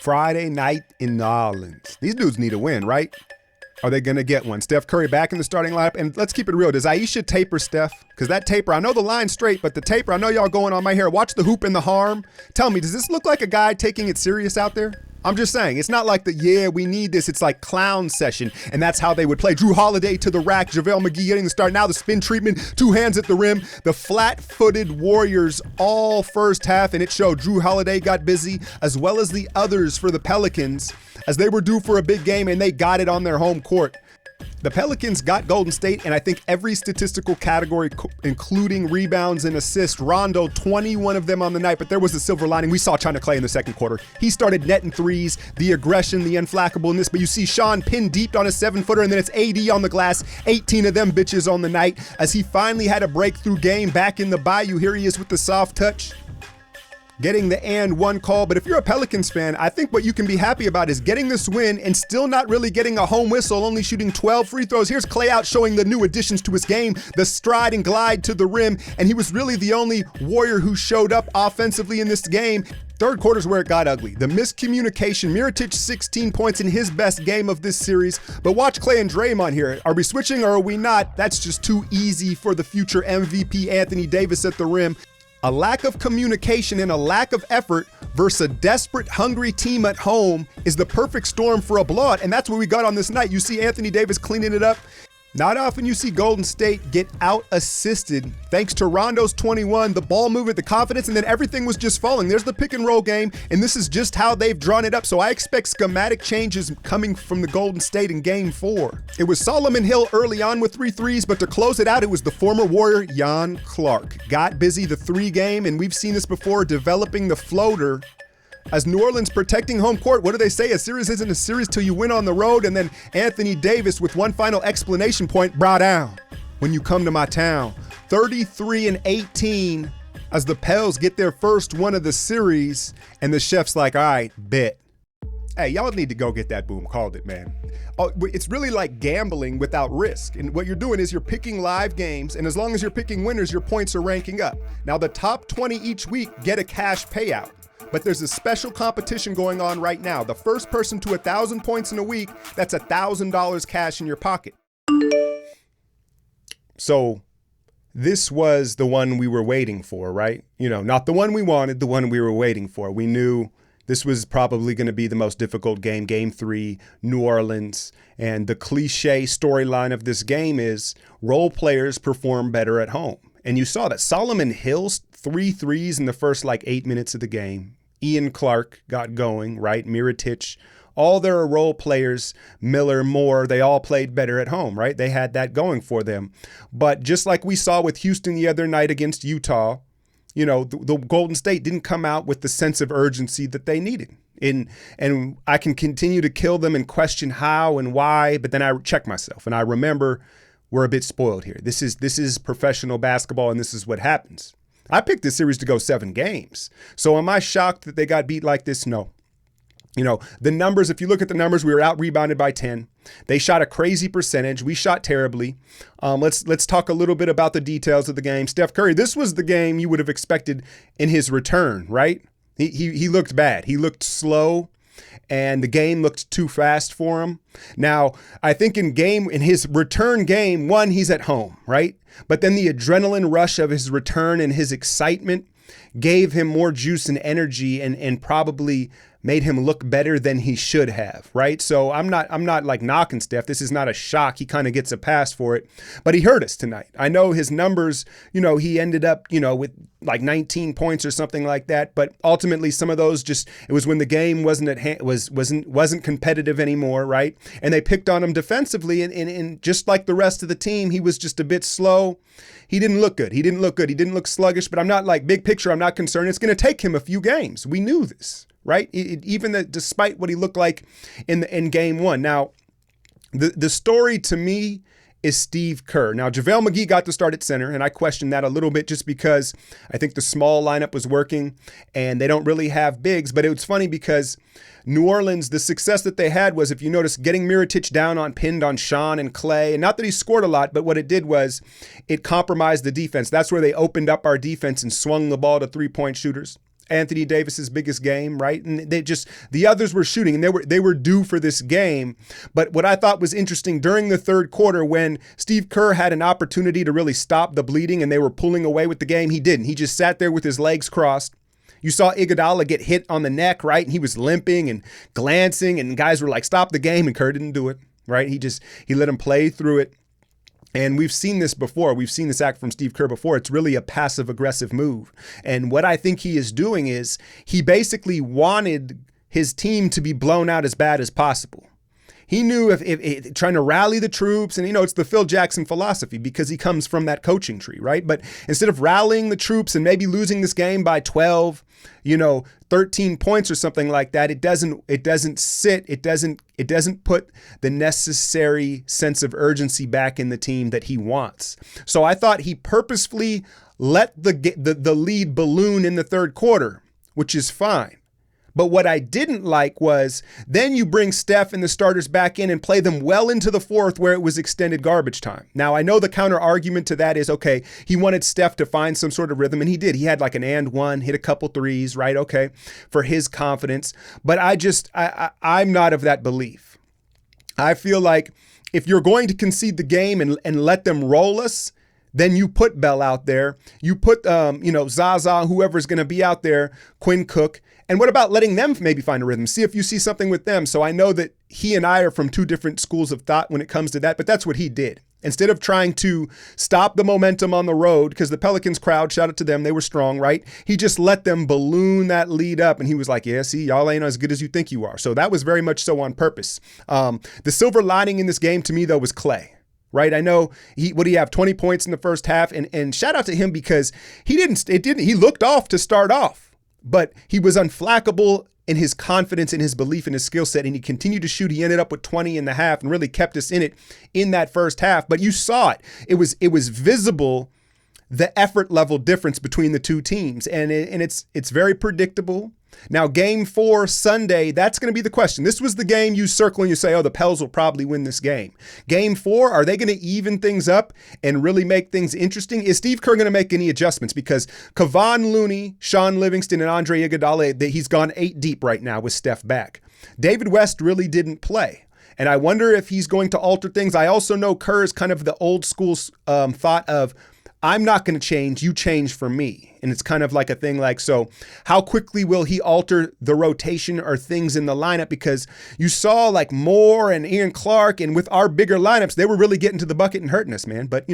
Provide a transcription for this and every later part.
Friday night in New Orleans. These dudes need a win, right? Are they going to get one? Steph Curry back in the starting lineup. And let's keep it real. Does Aisha taper Steph? Because that taper, I know the line's straight, but the taper, I know y'all going on my hair. Watch the hoop and the harm. Tell me, does this look like a guy taking it serious out there? I'm just saying, it's not like we need this. It's like clown session, and that's how they would play. Drew Holiday to the rack, JaVale McGee getting the start. Now the spin treatment, 2 hands at the rim. The flat-footed Warriors all first half, and it showed. Drew Holiday got busy, as well as the others for the Pelicans, as they were due for a big game, and they got it on their home court. The Pelicans got Golden State, and I think every statistical category, including rebounds and assists. Rondo, 21 of them on the night, but there was a silver lining. We saw China Clay in the second quarter. He started netting threes, the aggression, the unflackableness, but you see Sean pinned deep on a 7-footer, and then it's AD on the glass, 18 of them bitches on the night, as he finally had a breakthrough game back in the Bayou. Here he is with the soft touch, getting the and one call. But if you're a Pelicans fan, I think what you can be happy about is getting this win and still not really getting a home whistle, only shooting 12 free throws. Here's Clay out showing the new additions to his game, the stride and glide to the rim, and he was really the only Warrior who showed up offensively in this game. Third quarter's where it got ugly. The miscommunication, Mirotic 16 points in his best game of this series. But watch Clay and Draymond here. Are we switching or are we not? That's just too easy for the future MVP Anthony Davis at the rim. A lack of communication and a lack of effort versus a desperate, hungry team at home is the perfect storm for a blowout, and that's what we got on this night. You see Anthony Davis cleaning it up. Not often you see Golden State get out-assisted thanks to Rondo's 21, the ball movement, the confidence, and then everything was just falling. There's the pick-and-roll game, and this is just how they've drawn it up. So I expect schematic changes coming from the Golden State in Game 4. It was Solomon Hill early on with 3 threes, but to close it out, it was the former Warrior, Jan Clark. Got busy the 3 game, and we've seen this before, developing the floater. As New Orleans protecting home court, what do they say? A series isn't a series till you win on the road. And then Anthony Davis with one final explanation point, brought down when you come to my town. 33-18 as the Pels get their first one of the series. And the chef's like, all right, bet. Hey, y'all need to go get that boom. Called it, man. Oh, it's really like gambling without risk. And what you're doing is you're picking live games. And as long as you're picking winners, your points are ranking up. Now, the top 20 each week get a cash payout. But there's a special competition going on right now. The first person to 1,000 points in a week, that's $1,000 cash in your pocket. So this was the one we were waiting for, right? You know, not the one we wanted, the one we were waiting for. We knew this was probably going to be the most difficult game, Game 3, New Orleans. And the cliche storyline of this game is role players perform better at home. And you saw that. Solomon Hill's 3 threes in the first 8 minutes of the game. Ian Clark got going, right? Mirotic, all their role players, Miller, Moore, they all played better at home, right? They had that going for them. But just like we saw with Houston the other night against Utah, you know, the Golden State didn't come out with the sense of urgency that they needed. And I can continue to kill them and question how and why, but then I check myself and I remember we're a bit spoiled here. This is professional basketball and this is what happens. I picked this series to go 7 games. So am I shocked that they got beat like this? No. You know, the numbers, if you look at the numbers, we were out rebounded by 10. They shot a crazy percentage. We shot terribly. Let's talk a little bit about the details of the game. Steph Curry, this was the game you would have expected in his return, right? He looked bad. He looked slow. And the game looked too fast for him. Now, I think in his return game, one, he's at home, right? But then the adrenaline rush of his return and his excitement gave him more juice and energy and probably made him look better than he should have, right? So I'm not like knocking Steph. This is not a shock. He kind of gets a pass for it, but he hurt us tonight. I know his numbers, you know, he ended up, you know, with 19 points or something like that, but ultimately some of those it was when the game wasn't competitive anymore, right? And they picked on him defensively and just like the rest of the team, he was just a bit slow. He didn't look good. He didn't look sluggish, but I'm not big picture. I'm not concerned. It's going to take him a few games. We knew this. Right? Despite what he looked like in Game 1. Now, the story to me is Steve Kerr. Now, JaVale McGee got to start at center, and I questioned that a little bit just because I think the small lineup was working, and they don't really have bigs. But it was funny because New Orleans, the success that they had was, if you notice, getting Mirotić down pinned on Sean and Clay. And not that he scored a lot, but what it did was it compromised the defense. That's where they opened up our defense and swung the ball to three-point shooters. Anthony Davis's biggest game, right? And the others were shooting, and they were due for this game. But what I thought was interesting during the third quarter, when Steve Kerr had an opportunity to really stop the bleeding and they were pulling away with the game, he didn't. He just sat there with his legs crossed. You saw Iguodala get hit on the neck, right? And he was limping and glancing, and guys were like, stop the game, and Kerr didn't do it, right? He let him play through it. And we've seen this before. We've seen this act from Steve Kerr before. It's really a passive-aggressive move. And what I think he is doing is he basically wanted his team to be blown out as bad as possible. He knew if trying to rally the troops, and it's the Phil Jackson philosophy because he comes from that coaching tree, right? But instead of rallying the troops and maybe losing this game by 12, 13 points or something like that, it doesn't put the necessary sense of urgency back in the team that he wants. So I thought he purposefully let the lead balloon in the third quarter, which is fine. But what I didn't like was then you bring Steph and the starters back in and play them well into the fourth where it was extended garbage time. Now, I know the counter argument to that is, okay, he wanted Steph to find some sort of rhythm, and he did. He had like an and one, hit a couple threes, right? Okay, for his confidence. But I'm not of that belief. I feel like if you're going to concede the game and let them roll us, then you put Bell out there. You put, Zaza, whoever's going to be out there, Quinn Cook. And what about letting them maybe find a rhythm? See if you see something with them. So I know that he and I are from two different schools of thought when it comes to that, but that's what he did. Instead of trying to stop the momentum on the road, because the Pelicans crowd, shout out to them, they were strong, right? He just let them balloon that lead up, and he was like, yeah, see, y'all ain't as good as you think you are. So that was very much so on purpose. The silver lining in this game to me, though, was Clay. Right. I know he 20 points in the first half, and shout out to him because he looked off to start off, but he was unflackable in his confidence and his belief in his skill set. And he continued to shoot. He ended up with 20 in the half and really kept us in it in that first half. But you saw it. It was visible, the effort level difference between the two teams. And it's very predictable. Now, game 4 Sunday, that's going to be the question. This was the game you circle and you say, oh, the Pels will probably win this game. Game 4, are they going to even things up and really make things interesting? Is Steve Kerr going to make any adjustments? Because Kevon Looney, Sean Livingston, and Andre Iguodala, he's gone 8 deep right now with Steph back. David West really didn't play. And I wonder if he's going to alter things. I also know Kerr is kind of the old school thought of, I'm not going to change, you change for me. And it's kind of like a thing like, so how quickly will he alter the rotation or things in the lineup? Because you saw like Moore and Ian Clark, and with our bigger lineups, they were really getting to the bucket and hurting us, man. But,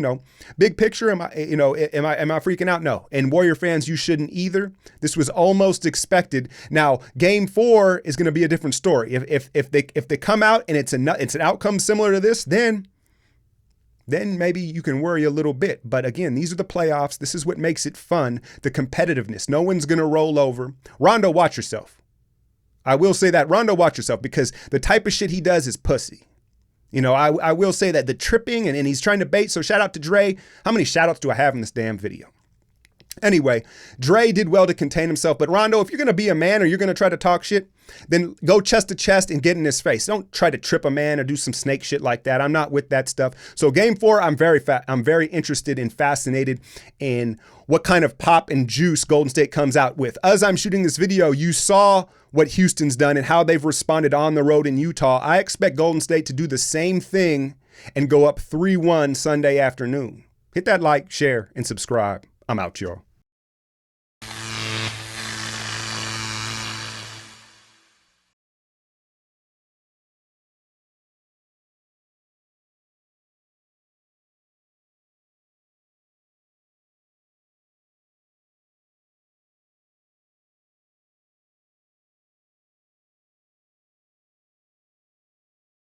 big picture, am I freaking out? No. And Warrior fans, you shouldn't either. This was almost expected. Now, game 4 is going to be a different story. If they come out and it's an outcome similar to this, then maybe you can worry a little bit. But again, these are the playoffs. This is what makes it fun, the competitiveness. No one's going to roll over. Rondo, watch yourself. I will say that. Rondo, watch yourself, because the type of shit he does is pussy. I will say that the tripping and he's trying to bait. So shout out to Dre. How many shout outs do I have in this damn video? Anyway, Dre did well to contain himself. But Rondo, if you're going to be a man or you're going to try to talk shit, then go chest to chest and get in his face. Don't try to trip a man or do some snake shit like that. I'm not with that stuff. So game 4, I'm very interested and fascinated in what kind of pop and juice Golden State comes out with. As I'm shooting this video, you saw what Houston's done and how they've responded on the road in Utah. I expect Golden State to do the same thing and go up 3-1 Sunday afternoon. Hit that like, share, and subscribe. I'm out, y'all.